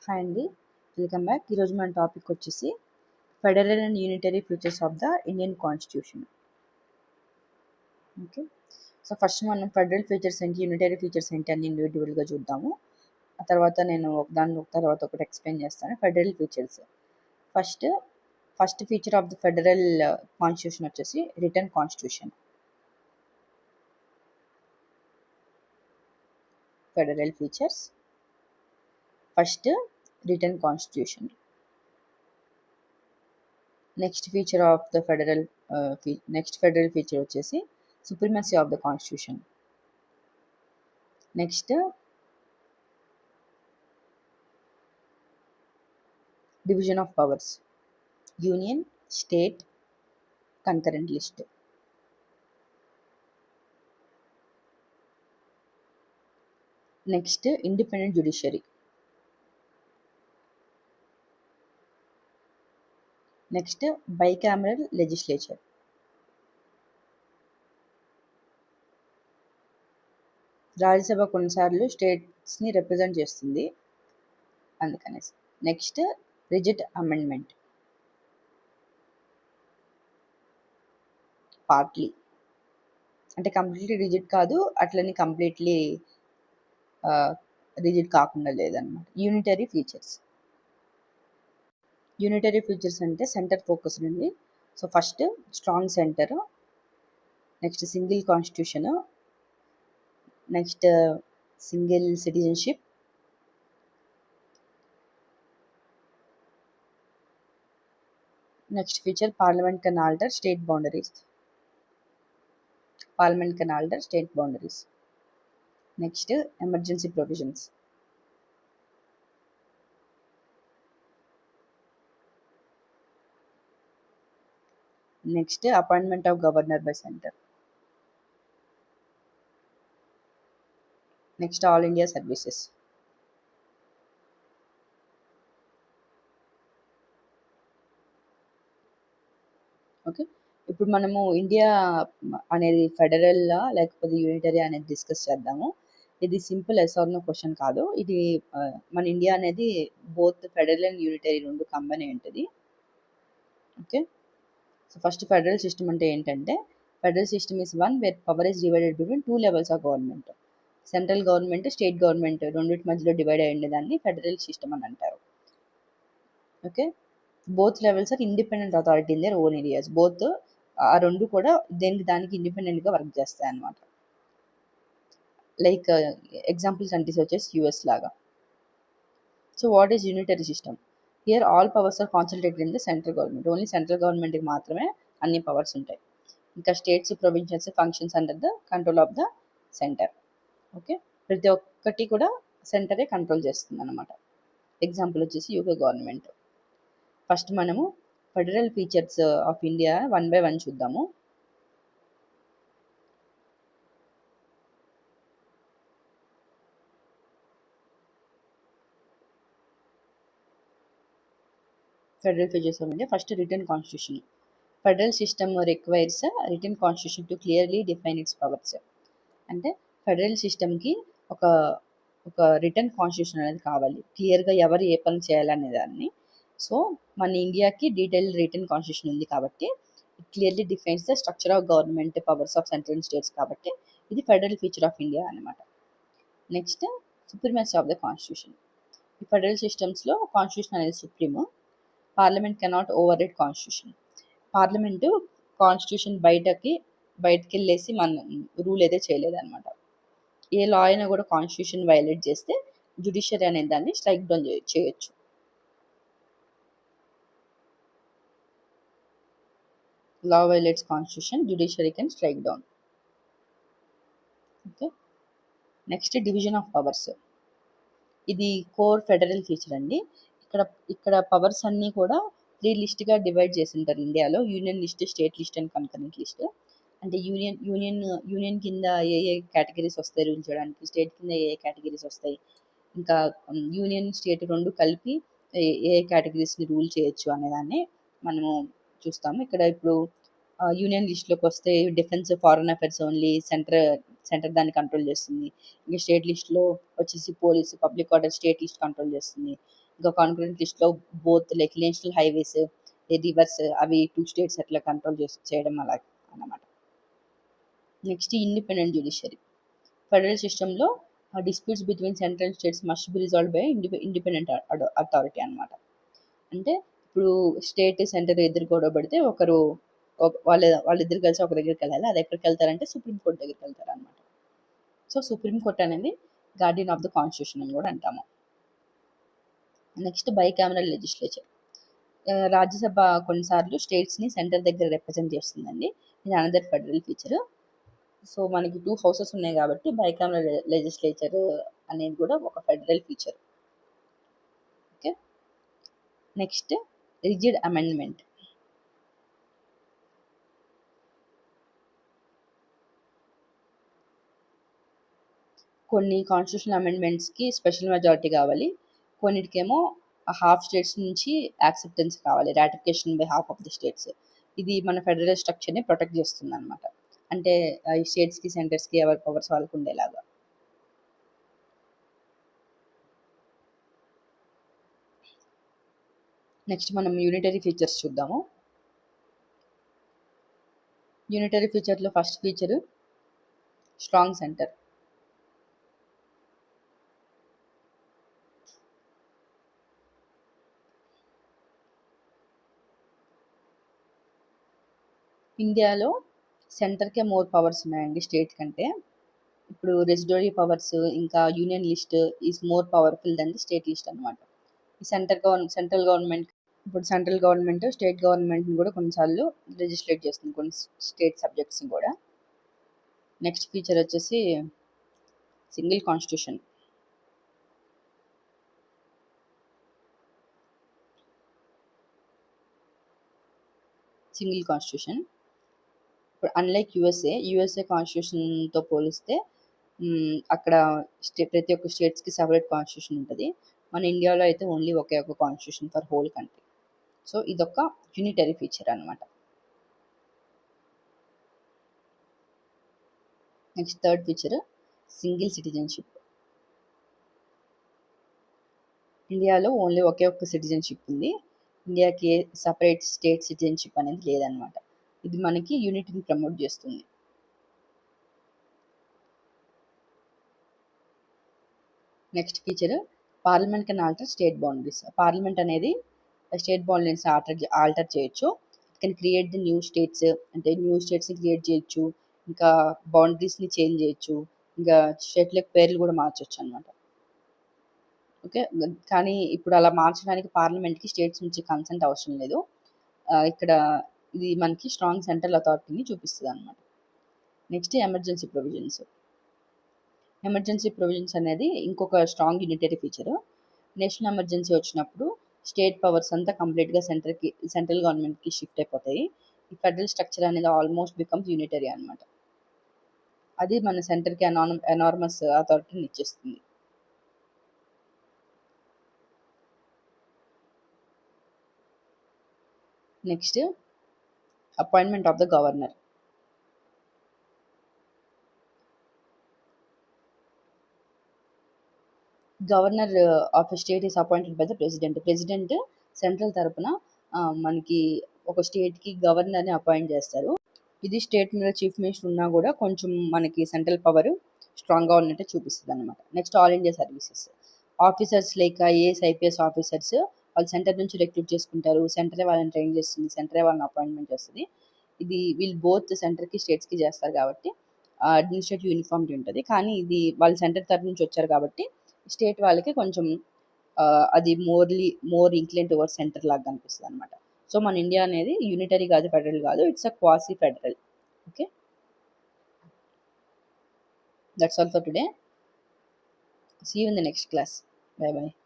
Hi అండి. Welcome back. ఈరోజు మన టాపిక్ వచ్చేసి federal and unitary features of the Indian constitution. Okay. So first మనం ఫెడరల్ ఫీచర్స్ ఏంటి, యూనిటరీ ఫీచర్స్ ఏంటి అని ఇండివిజువల్గా చూద్దాము. ఆ తర్వాత నేను దాని తర్వాత ఒకటి ఎక్స్ప్లెయిన్ చేస్తాను. Federal features first first feature of the federal constitution వచ్చేసి written constitution. Federal features first written constitution. Next feature of the federal federal feature వచ్చేసి supremacy of the constitution. Next division of powers, union, state, concurrent list. Next independent judiciary. Next bicameral legislature. Rajya Sabha కొన్నిసార్లు స్టేట్స్ని represent చేస్తుంది అందుకనేసి. Next rigid amendment, partly అంటే completely rigid కాదు, అట్లని completely rigid కాకుండా లేదన్నమాట. Unitary features. యూనిటరీ ఫీచర్స్ అంటే సెంటర్ ఫోకస్డ్ ఉంది. So first strong centre, next single constitution, next single citizenship, next feature parliament can alter state boundaries. Parliament can alter state boundaries. Next emergency provisions. Next appointment of governor by centre. Next all India services. Okay. ఇప్పుడు మనము India అనేది ఫెడరల్లా లేకపోతే unitary అనేది discuss చేద్దాము. ఇది simple yes or no question కాదు. ఇది మన ఇండియా అనేది బోత్ ఫెడరల్ అండ్ యూనిటరీ రెండు కంబైన్ ఉంటుంది. ఓకే. సో ఫస్ట్ ఫెడరల్ సిస్టమ్ అంటే ఏంటంటే, federal system is one where power is divided between two levels of government. Central government, state government రెండింటి మధ్యలో డివైడ్ అయ్యి ఉండేదాన్ని ఫెడరల్ సిస్టమ్ అని అంటారు. Okay. Both levels are independent authority in their own areas. Both ఆ రెండు కూడా దేనికి దానికి ఇండిపెండెంట్గా వర్క్ చేస్తాయి అన్నమాట. లైక్ ఎగ్జాంపుల్ కంట్రీస్ వచ్చేసి యూఎస్ లాగా. So what is unitary system? Here all powers are concentrated in the central government. Only central గవర్నమెంట్కి మాత్రమే అన్ని పవర్స్ ఉంటాయి. ఇంకా states, provinces functions under the control of the centre. Okay. ప్రతి ఒక్కటి కూడా సెంటరే కంట్రోల్ చేస్తుంది అనమాట. ఎగ్జాంపుల్ వచ్చేసి యూకే గవర్నమెంట్. ఫస్ట్ మనము federal features of India one by one చూద్దాము. Federal features of India. First written constitution. Federal system requires return constitution to clearly define it's powers. అంటే ఫెడరల్ సిస్టమ్కి ఒక ఒక రిటర్న్ కాన్స్టిట్యూషన్ అనేది కావాలి, క్లియర్గా ఎవరు ఏ పని చేయాలనే దాన్ని. సో మన ఇండియాకి డీటెయిల్ రిటర్న్ కాన్స్టిట్యూషన్ ఉంది కాబట్టి it clearly defines the structure of government, powers of central and states కాబట్టి ఇది ఫెడరల్ ఫీచర్ ఆఫ్ ఇండియా అనమాట. Next supremacy of the constitution. ఈ ఫెడరల్ సిస్టమ్స్లో కాన్స్టిట్యూషన్ అనేది supreme. Parliament cannot override constitution. Parliament constitution బయటకి వెళ్ళేసి మన rule అయితే చేయలేదు అనమాట. ఏ లా అయినా కూడా కాన్స్టిట్యూషన్ వైలేట్ చేస్తే జ్యుడిషియరీ అనే దాన్ని స్ట్రైక్ డౌన్ చేయొచ్చు. Law violates constitution, judiciary can strike down. Okay. Next division of powers. ఇది కోర్ ఫెడరల్ ఫీచర్ అండి. ఇక్కడ ఇక్కడ పవర్స్ అన్నీ కూడా 3 లిస్ట్గా డివైడ్ చేసి ఉంటారు ఇండియాలో. Union list, state list and concurrent list. అంటే యూనియన్ కింద ఏ ఏ కేటగిరీస్ వస్తాయి రూల్ చేయడానికి, స్టేట్ కింద ఏ ఏ కేటగిరీస్ వస్తాయి, ఇంకా యూనియన్, స్టేట్ రెండు కలిపి ఏ కేటగిరీస్ని రూల్ చేయొచ్చు అనేదాన్ని మనము చూస్తాము. ఇక్కడ ఇప్పుడు యూనియన్ లిస్ట్లోకి వస్తే defence, foreign affairs only centre దాన్ని కంట్రోల్ చేస్తుంది. ఇంకా స్టేట్ లిస్ట్లో వచ్చేసి police, public order state list control చేస్తుంది. ఇంకా కాన్కరెంట్ లిస్ట్లో both like national highways, reverse అవి 2 స్టేట్స్ అట్లా కంట్రోల్ చేయడం అలా అన్నమాట. Next independent judiciary. ఫెడరల్ సిస్టంలో disputes between central and states must be resolve by independent authority అనమాట. అంటే ఇప్పుడు స్టేట్ సెంటర్ ఎదురు గొడవ పడితే ఒకరు వాళ్ళిద్దరు కలిసి ఒక దగ్గరికి వెళ్ళాలి. అది ఎక్కడికి వెళ్తారంటే సుప్రీంకోర్టు దగ్గరికి వెళ్తారు అనమాట. సో సుప్రీంకోర్టు అనేది గార్డియన్ ఆఫ్ ద కాన్స్టిట్యూషన్ అని కూడా అంటాము. Next bicameral legislature. రాజ్యసభ కొన్నిసార్లు స్టేట్స్ని సెంటర్ దగ్గర రిప్రజెంట్ చేస్తుందండి. ఇది అనదర్ ఫెడరల్ ఫీచర్. సో మనకి 2 హౌసెస్ ఉన్నాయి కాబట్టి బైకామరల్ లెజిస్లేచర్ అనేది కూడా ఒక federal feature. Okay. Next rigid amendment. కొన్ని కాన్స్టిట్యూషనల్ అమెండ్మెంట్స్కి స్పెషల్ మెజారిటీ కావాలి, కొన్నిటికేమో హాఫ్ స్టేట్స్ నుంచి యాక్సెప్టెన్స్ కావాలి, ratification by half of the states. ఇది మన ఫెడరల్ స్ట్రక్చర్ని ప్రొటెక్ట్ చేస్తుంది అనమాట. అంటే ఈ స్టేట్స్కి సెంటర్స్కి ఎవరి పవర్స్ వాళ్ళకు ఉండేలాగా. నెక్స్ట్ మనం యూనిటరీ ఫీచర్స్ చూద్దాము. యూనిటరీ ఫీచర్లో ఫస్ట్ ఫీచర్ స్ట్రాంగ్ సెంటర్. ఇండియాలో సెంటర్కే మోర్ పవర్స్ ఉన్నాయండి స్టేట్ కంటే. ఇప్పుడు రెసిడోరీ పవర్స్ ఇంకా union list is more powerful than the state list అనమాట. ఈ సెంట్రల్ గవర్నమెంట్ ఇప్పుడు సెంట్రల్ గవర్నమెంట్ స్టేట్ గవర్నమెంట్ని కూడా కొన్నిసార్లు లెజిస్లేట్ చేస్తుంది, కొన్ని స్టేట్ సబ్జెక్ట్స్ని కూడా. నెక్స్ట్ ఫీచర్ వచ్చేసి సింగిల్ కాన్స్టిట్యూషన్. Single constitution. ఇప్పుడు అన్లైక్ యూఎస్ఏ కాన్స్టిట్యూషన్తో పోలిస్తే అక్కడ ప్రతి ఒక్క స్టేట్స్కి సపరేట్ కాన్స్టిట్యూషన్ ఉంటుంది. మన ఇండియాలో అయితే ఓన్లీ ఒకే ఒక constitution for whole country. So ఇదొక యూనిటరీ ఫీచర్ అనమాట. Next third feature single citizenship. ఇండియాలో ఓన్లీ ఒకే ఒక్క సిటిజన్షిప్ ఉంది, ఇండియాకి సపరేట్ స్టేట్ సిటిజన్షిప్ అనేది లేదనమాట. ఇది మనకి యూనిటీని ప్రమోట్ చేస్తుంది. Next feature parliament can alter state boundaries. Parliament అనేది స్టేట్ బౌండరీస్ ఆల్టర్ చేయొచ్చు. It can create the new states, అంటే న్యూ స్టేట్స్ని క్రియేట్ చేయొచ్చు, ఇంకా బౌండరీస్ని చేంజ్ చేయొచ్చు, ఇంకా స్టేట్లకు పేర్లు కూడా మార్చొచ్చు అనమాట. ఓకే. కానీ ఇప్పుడు అలా మార్చడానికి పార్లమెంట్కి స్టేట్స్ నుంచి కన్సెంట్ అవసరం లేదు. ఇక్కడ ఇది మనకి స్ట్రాంగ్ సెంట్రల్ అథారిటీని చూపిస్తుంది అనమాట. Next emergency provisions. Emergency provisions అనేది ఇంకొక strong unitary feature. National emergency వచ్చినప్పుడు స్టేట్ పవర్స్ అంతా కంప్లీట్గా సెంట్రల్ గవర్నమెంట్కి షిఫ్ట్ అయిపోతాయి. ఈ ఫెడరల్ స్ట్రక్చర్ అనేది ఆల్మోస్ట్ బికమ్స్ యూనిటరీ అనమాట. అది మన సెంటర్కి ఎనార్మస్ అథారిటీని ఇచ్చేస్తుంది. Next appointment of the governor. Governor of a state is appointed by the president. President central తరపున మనకి ఒక స్టేట్కి గవర్నర్ని అపాయింట్ చేస్తారు. ఇది స్టేట్ మీద చీఫ్ మినిస్టర్ ఉన్నా కూడా కొంచెం మనకి సెంట్రల్ పవర్ స్ట్రాంగ్గా ఉన్నట్టే చూపిస్తుంది అనమాట. Next all India services. Officers like IAS IPS officers వాళ్ళు సెంటర్ నుంచి రిక్రూట్ చేసుకుంటారు, సెంటరే వాళ్ళని ట్రైన్ చేస్తుంది, సెంటరే వాళ్ళని అపాయింట్మెంట్ చేస్తుంది. ఇది వీళ్ళు బోత్ సెంటర్కి స్టేట్స్కి చేస్తారు కాబట్టి అడ్మినిస్ట్రేటివ్ యూనిఫామిటీ ఉంటుంది. కానీ ఇది వాళ్ళు సెంటర్ తరఫు నుంచి వచ్చారు కాబట్టి స్టేట్ వాళ్ళకి కొంచెం అది మోర్ ఇంక్లైన్ టువర్డ్స్ సెంటర్ లాగా కనిపిస్తుంది అనమాట. సో మన ఇండియా అనేది యూనిటరీ కాదు, ఫెడరల్ కాదు, it's a quasi federal. Okay, that's all for today. See you in the next class. Bye bye.